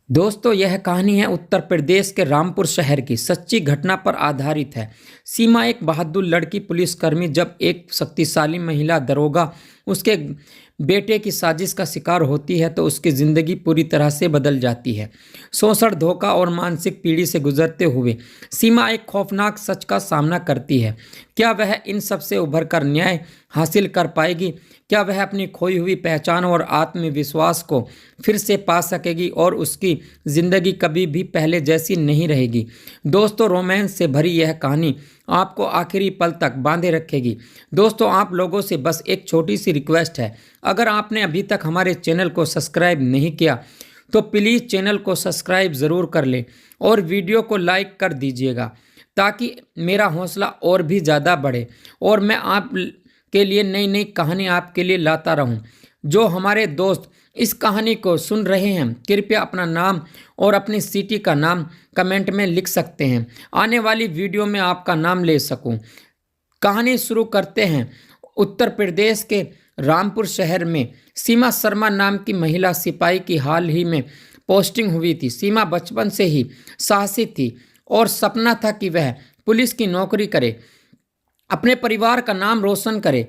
दोस्तों, यह कहानी है उत्तर प्रदेश के रामपुर शहर की। सच्ची घटना पर आधारित है। सीमा एक बहादुर लड़की पुलिसकर्मी जब एक शक्तिशाली महिला दरोगा उसके बेटे की साजिश का शिकार होती है तो उसकी ज़िंदगी पूरी तरह से बदल जाती है। शोषण, धोखा और मानसिक पीड़ा से गुजरते हुए सीमा एक खौफनाक सच का सामना करती है। क्या वह इन सब से उभर कर न्याय हासिल कर पाएगी? क्या वह अपनी खोई हुई पहचान और आत्मविश्वास को फिर से पा सकेगी और उसकी ज़िंदगी कभी भी पहले जैसी नहीं रहेगी? दोस्तों, रोमांस से भरी यह कहानी आपको आखिरी पल तक बांधे रखेगी। दोस्तों, आप लोगों से बस एक छोटी सी रिक्वेस्ट है। अगर आपने अभी तक हमारे चैनल को सब्सक्राइब नहीं किया तो प्लीज़ चैनल को सब्सक्राइब ज़रूर कर लें और वीडियो को लाइक कर दीजिएगा ताकि मेरा हौसला और भी ज़्यादा बढ़े और मैं आप के लिए नई नई कहानी आपके लिए लाता रहूं। जो हमारे दोस्त इस कहानी को सुन रहे हैं, कृपया अपना नाम और अपनी सिटी का नाम कमेंट में लिख सकते हैं। आने वाली वीडियो में आपका नाम ले सकूं। कहानी शुरू करते हैं। उत्तर प्रदेश के रामपुर शहर में सीमा शर्मा नाम की महिला सिपाही की हाल ही में पोस्टिंग हुई थी। सीमा बचपन से ही साहसी थी और सपना था कि वह पुलिस की नौकरी करे, अपने परिवार का नाम रोशन करे।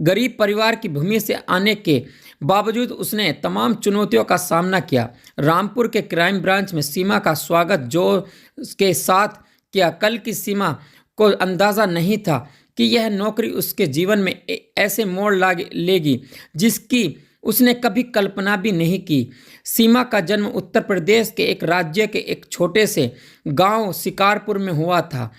गरीब परिवार की भूमि से आने के बावजूद उसने तमाम चुनौतियों का सामना किया। रामपुर के क्राइम ब्रांच में सीमा का स्वागत जोश के साथ किया। कल की सीमा को अंदाज़ा नहीं था कि यह नौकरी उसके जीवन में ऐसे मोड़ लेगी जिसकी उसने कभी कल्पना भी नहीं की। सीमा का जन्म उत्तर प्रदेश के एक राज्य के एक छोटे से गांव शिकारपुर में हुआ था।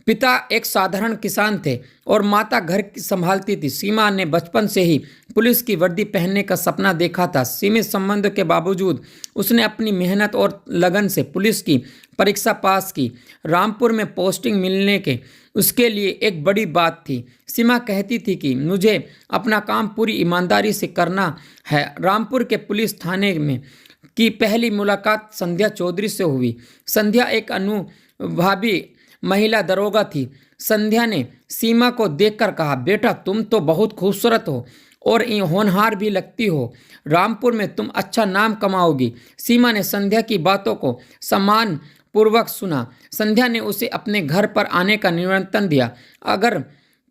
पिता एक साधारण किसान थे और माता घर संभालती थी। सीमा ने बचपन से ही पुलिस की वर्दी पहनने का सपना देखा था। सीमित संबंध के बावजूद उसने अपनी मेहनत और लगन से पुलिस की परीक्षा पास की। रामपुर में पोस्टिंग मिलने के उसके लिए एक बड़ी बात थी। सीमा कहती थी कि मुझे अपना काम पूरी ईमानदारी से करना है। रामपुर के पुलिस थाने में की पहली मुलाकात संध्या चौधरी से हुई। संध्या एक अनुभवी महिला दरोगा थी। संध्या ने सीमा को देखकर कहा, बेटा तुम तो बहुत खूबसूरत हो और होनहार भी लगती हो। रामपुर में तुम अच्छा नाम कमाओगी। सीमा ने संध्या की बातों को सम्मान पूर्वक सुना। संध्या ने उसे अपने घर पर आने का निमंत्रण दिया। अगर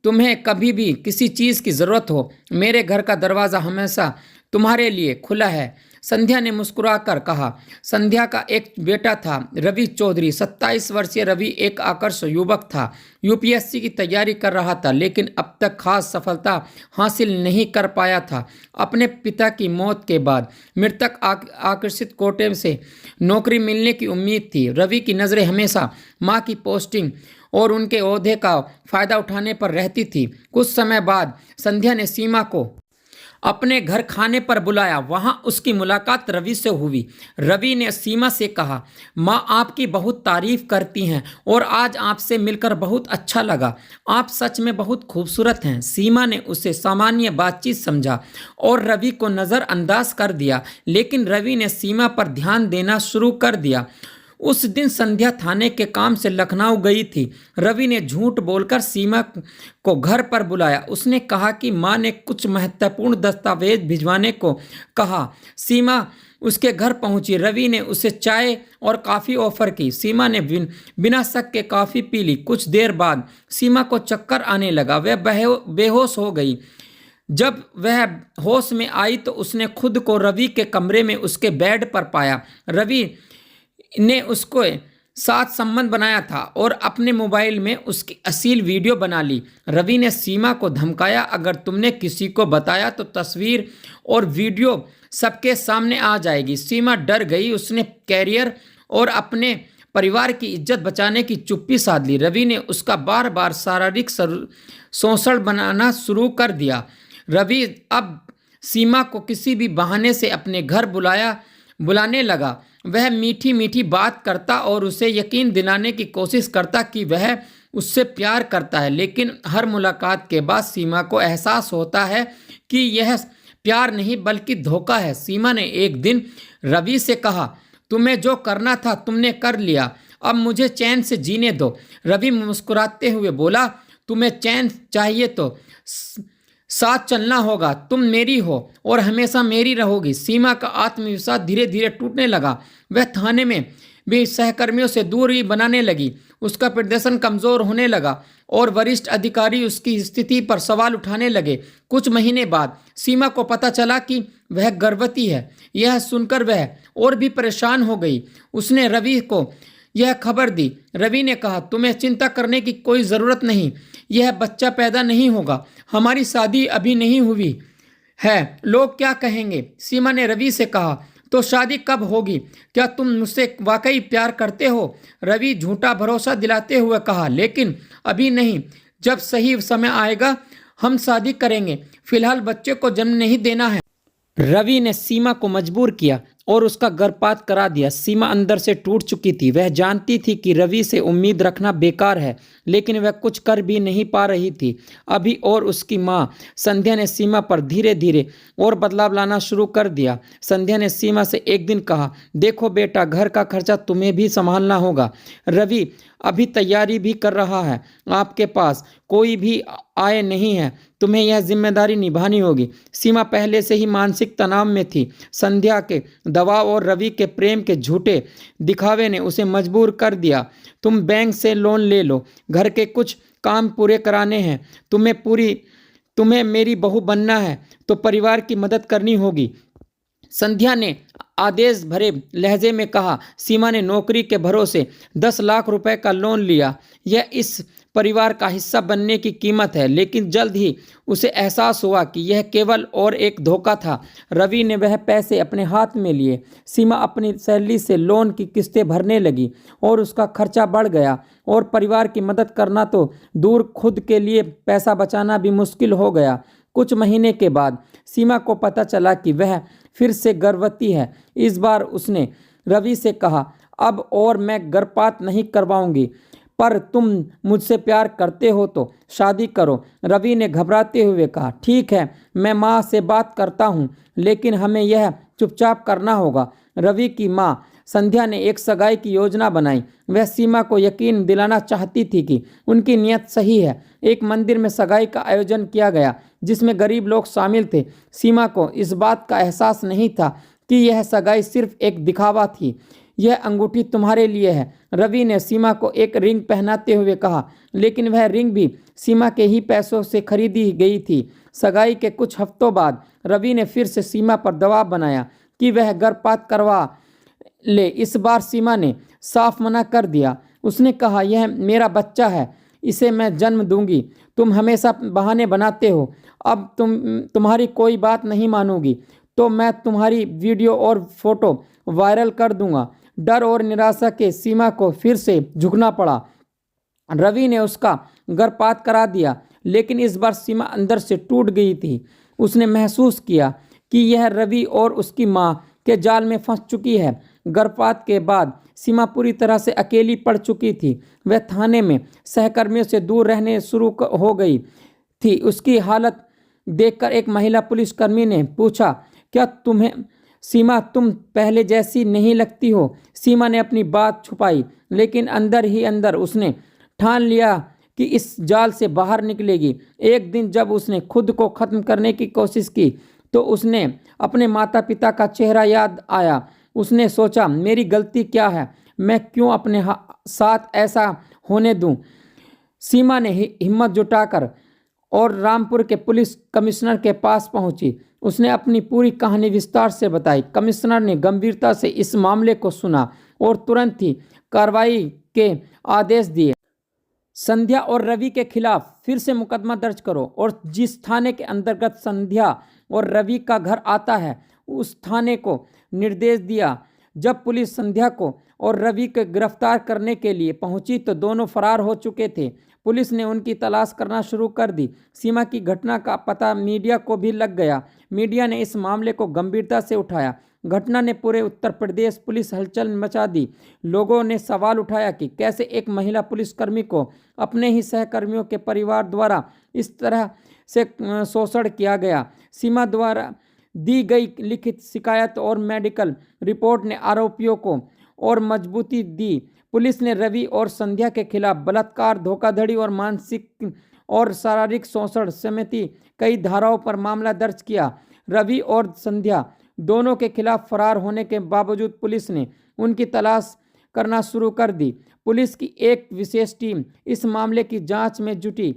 तुम्हें कभी भी किसी चीज़ की ज़रूरत हो, मेरे घर का दरवाज़ा हमेशा तुम्हारे लिए खुला है, संध्या ने मुस्कुराकर कहा। संध्या का एक बेटा था, रवि चौधरी। 27 वर्षीय रवि एक आकर्षक युवक था। यूपीएससी की तैयारी कर रहा था लेकिन अब तक खास सफलता हासिल नहीं कर पाया था। अपने पिता की मौत के बाद मृतक आकर्षित कोटे से नौकरी मिलने की उम्मीद थी। रवि की नज़रें हमेशा माँ की पोस्टिंग और उनके ओहदे का फ़ायदा उठाने पर रहती थी। कुछ समय बाद संध्या ने सीमा को अपने घर खाने पर बुलाया। वहां उसकी मुलाकात रवि से हुई। रवि ने सीमा से कहा, माँ आपकी बहुत तारीफ करती हैं और आज आपसे मिलकर बहुत अच्छा लगा। आप सच में बहुत खूबसूरत हैं। सीमा ने उसे सामान्य बातचीत समझा और रवि को नज़रअंदाज कर दिया, लेकिन रवि ने सीमा पर ध्यान देना शुरू कर दिया। उस दिन संध्या थाने के काम से लखनऊ गई थी। रवि ने झूठ बोलकर सीमा को घर पर बुलाया। उसने कहा कि माँ ने कुछ महत्वपूर्ण दस्तावेज भिजवाने को कहा। सीमा उसके घर पहुंची। रवि ने उसे चाय और कॉफ़ी ऑफर की। सीमा ने बिना शक के कॉफ़ी पी ली। कुछ देर बाद सीमा को चक्कर आने लगा। वह बेहोश हो गई। जब वह होश में आई तो उसने खुद को रवि के कमरे में उसके बेड पर पाया। रवि ने उसको साथ संबंध बनाया था और अपने मोबाइल में उसकी अश्लील वीडियो बना ली। रवि ने सीमा को धमकाया, अगर तुमने किसी को बताया तो तस्वीर और वीडियो सबके सामने आ जाएगी। सीमा डर गई। उसने कैरियर और अपने परिवार की इज्जत बचाने की चुप्पी साध ली। रवि ने उसका बार बार शारीरिक शोषण बनाना शुरू कर दिया। रवि अब सीमा को किसी भी बहाने से अपने घर बुलाने लगा। वह मीठी मीठी बात करता और उसे यकीन दिलाने की कोशिश करता कि वह उससे प्यार करता है, लेकिन हर मुलाकात के बाद सीमा को एहसास होता है कि यह प्यार नहीं बल्कि धोखा है। सीमा ने एक दिन रवि से कहा, तुम्हें जो करना था तुमने कर लिया, अब मुझे चैन से जीने दो। रवि मुस्कुराते हुए बोला, तुम्हें चैन चाहिए तो साथ चलना होगा, तुम मेरी हो और हमेशा मेरी रहोगी। सीमा का आत्मविश्वास धीरे धीरे टूटने लगा। वह थाने में भी सहकर्मियों से दूरी बनाने लगी। उसका प्रदर्शन कमजोर होने लगा और वरिष्ठ अधिकारी उसकी स्थिति पर सवाल उठाने लगे। कुछ महीने बाद सीमा को पता चला कि वह गर्भवती है। यह सुनकर वह और भी परेशान हो गई। उसने रवि को यह खबर दी। रवि ने कहा, तुम्हें चिंता करने की कोई ज़रूरत नहीं, यह बच्चा पैदा नहीं होगा। हमारी शादी अभी नहीं हुई है, लोग क्या कहेंगे। सीमा ने रवि से कहा, तो शादी कब होगी? क्या तुम मुझसे वाकई प्यार करते हो? रवि झूठा भरोसा दिलाते हुए कहा, लेकिन अभी नहीं, जब सही समय आएगा हम शादी करेंगे। फिलहाल बच्चे को जन्म नहीं देना है। रवि ने सीमा को मजबूर किया और उसका गर्भपात करा दिया। सीमा अंदर से टूट चुकी थी। वह जानती थी कि रवि से उम्मीद रखना बेकार है, लेकिन वह कुछ कर भी नहीं पा रही थी। अभी और उसकी माँ संध्या ने सीमा पर धीरे धीरे और बदलाव लाना शुरू कर दिया। संध्या ने सीमा से एक दिन कहा, देखो बेटा, घर का खर्चा तुम्हें भी संभालना होगा। रवि अभी तैयारी भी कर रहा है, आपके पास कोई भी आय नहीं है, तुम्हें यह जिम्मेदारी निभानी होगी। सीमा पहले से ही मानसिक तनाव में थी। संध्या के दबाव और रवि के प्रेम के झूठे दिखावे ने उसे मजबूर कर दिया। तुम बैंक से लोन ले लो, घर के कुछ काम पूरे कराने हैं, तुम्हें मेरी बहू बनना है तो परिवार की मदद करनी होगी। संध्या ने आदेश भरे लहजे में कहा। सीमा ने नौकरी के भरोसे 10 लाख रुपए का लोन लिया। यह इस परिवार का हिस्सा बनने की कीमत है, लेकिन जल्द ही उसे एहसास हुआ कि यह केवल और एक धोखा था। रवि ने वह पैसे अपने हाथ में लिए। सीमा अपनी सैलरी से लोन की किस्तें भरने लगी और उसका खर्चा बढ़ गया और परिवार की मदद करना तो दूर, खुद के लिए पैसा बचाना भी मुश्किल हो गया। कुछ महीने के बाद सीमा को पता चला कि वह फिर से गर्भवती है। इस बार उसने रवि से कहा, अब और मैं गर्भपात नहीं करवाऊंगी, पर तुम मुझसे प्यार करते हो तो शादी करो। रवि ने घबराते हुए कहा, ठीक है, मैं माँ से बात करता हूँ, लेकिन हमें यह चुपचाप करना होगा। रवि की माँ संध्या ने एक सगाई की योजना बनाई। वह सीमा को यकीन दिलाना चाहती थी कि उनकी नीयत सही है। एक मंदिर में सगाई का आयोजन किया गया, जिसमें गरीब लोग शामिल थे। सीमा को इस बात का एहसास नहीं था कि यह सगाई सिर्फ एक दिखावा थी। यह अंगूठी तुम्हारे लिए है, रवि ने सीमा को एक रिंग पहनाते हुए कहा, लेकिन वह रिंग भी सीमा के ही पैसों से खरीदी गई थी। सगाई के कुछ हफ्तों बाद रवि ने फिर से सीमा पर दबाव बनाया कि वह गर्भपात करवा ले। इस बार सीमा ने साफ मना कर दिया। उसने कहा, यह मेरा बच्चा है, इसे मैं जन्म दूंगी। तुम हमेशा बहाने बनाते हो, अब तुम्हारी कोई बात नहीं मानूंगी तो मैं तुम्हारी वीडियो और फोटो वायरल कर दूंगा। डर और निराशा के सीमा को फिर से झुकना पड़ा। रवि ने उसका गर्भपात करा दिया, लेकिन इस बार सीमा अंदर से टूट गई थी। उसने महसूस किया कि यह रवि और उसकी माँ के जाल में फंस चुकी है। गर्भपात के बाद सीमा पूरी तरह से अकेली पड़ चुकी थी। वह थाने में सहकर्मियों से दूर रहने शुरू हो गई थी। उसकी हालत देखकर एक महिला पुलिसकर्मी ने पूछा, क्या सीमा, तुम पहले जैसी नहीं लगती हो? सीमा ने अपनी बात छुपाई, लेकिन अंदर ही अंदर उसने ठान लिया कि इस जाल से बाहर निकलेगी। एक दिन जब उसने खुद को खत्म करने की कोशिश की तो उसने अपने माता पिता का चेहरा याद आया। उसने सोचा, मेरी गलती क्या है, मैं क्यों अपने साथ ऐसा होने दूं? सीमा ने हिम्मत जुटाकर और रामपुर के पुलिस कमिश्नर के पास पहुंची। उसने अपनी पूरी कहानी विस्तार से बताई। कमिश्नर ने गंभीरता से इस मामले को सुना और तुरंत ही कार्रवाई के आदेश दिए। संध्या और रवि के खिलाफ फिर से मुकदमा दर्ज करो और जिस थाने के अंतर्गत संध्या और रवि का घर आता है उस थाने को निर्देश दिया। जब पुलिस संध्या को और रवि को गिरफ्तार करने के लिए पहुंची तो दोनों फरार हो चुके थे। पुलिस ने उनकी तलाश करना शुरू कर दी। सीमा की घटना का पता मीडिया को भी लग गया। मीडिया ने इस मामले को गंभीरता से उठाया। घटना ने पूरे उत्तर प्रदेश पुलिस हलचल मचा दी। लोगों ने सवाल उठाया कि कैसे एक महिला पुलिसकर्मी को अपने ही सहकर्मियों के परिवार द्वारा इस तरह से शोषण किया गया। सीमा द्वारा दी गई लिखित शिकायत और मेडिकल रिपोर्ट ने आरोपियों को और मजबूती दी। पुलिस ने रवि और संध्या के खिलाफ बलात्कार, धोखाधड़ी और मानसिक और शारीरिक शोषण समेत कई धाराओं पर मामला दर्ज किया। रवि और संध्या दोनों के खिलाफ फरार होने के बावजूद पुलिस ने उनकी तलाश करना शुरू कर दी। पुलिस की एक विशेष टीम इस मामले की जांच में जुटी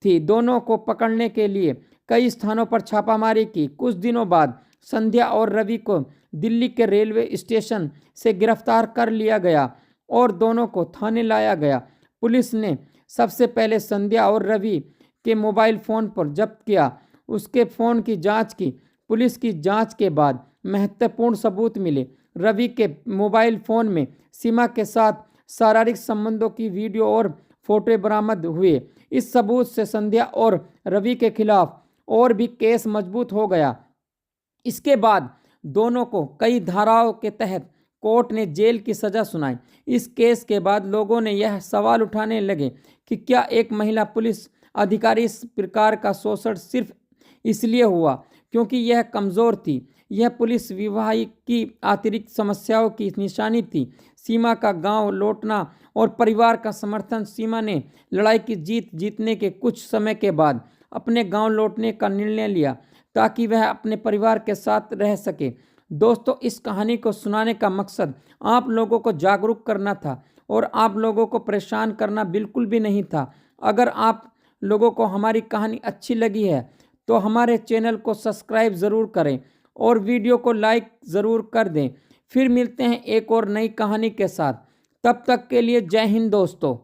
थी। दोनों को पकड़ने के लिए कई स्थानों पर छापामारी की। कुछ दिनों बाद संध्या और रवि को दिल्ली के रेलवे स्टेशन से गिरफ्तार कर लिया गया और दोनों को थाने लाया गया। पुलिस ने सबसे पहले संध्या और रवि के मोबाइल फ़ोन पर जब्त किया। उसके फ़ोन की जांच की। पुलिस की जांच के बाद महत्वपूर्ण सबूत मिले। रवि के मोबाइल फ़ोन में सीमा के साथ शारीरिक संबंधों की वीडियो और फोटो बरामद हुए। इस सबूत से संध्या और रवि के खिलाफ और भी केस मजबूत हो गया। इसके बाद दोनों को कई धाराओं के तहत कोर्ट ने जेल की सजा सुनाई। इस केस के बाद लोगों ने यह सवाल उठाने लगे कि क्या एक महिला पुलिस अधिकारी इस प्रकार का शोषण सिर्फ इसलिए हुआ क्योंकि यह कमज़ोर थी। यह पुलिस विभाग की अतिरिक्त समस्याओं की निशानी थी। सीमा का गांव लौटना और परिवार का समर्थन। सीमा ने लड़ाई की जीतने के कुछ समय के बाद अपने गांव लौटने का निर्णय लिया ताकि वह अपने परिवार के साथ रह सके। दोस्तों, इस कहानी को सुनाने का मकसद आप लोगों को जागरूक करना था और आप लोगों को परेशान करना बिल्कुल भी नहीं था। अगर आप लोगों को हमारी कहानी अच्छी लगी है तो हमारे चैनल को सब्सक्राइब ज़रूर करें और वीडियो को लाइक ज़रूर कर दें। फिर मिलते हैं एक और नई कहानी के साथ। तब तक के लिए जय हिंद दोस्तों।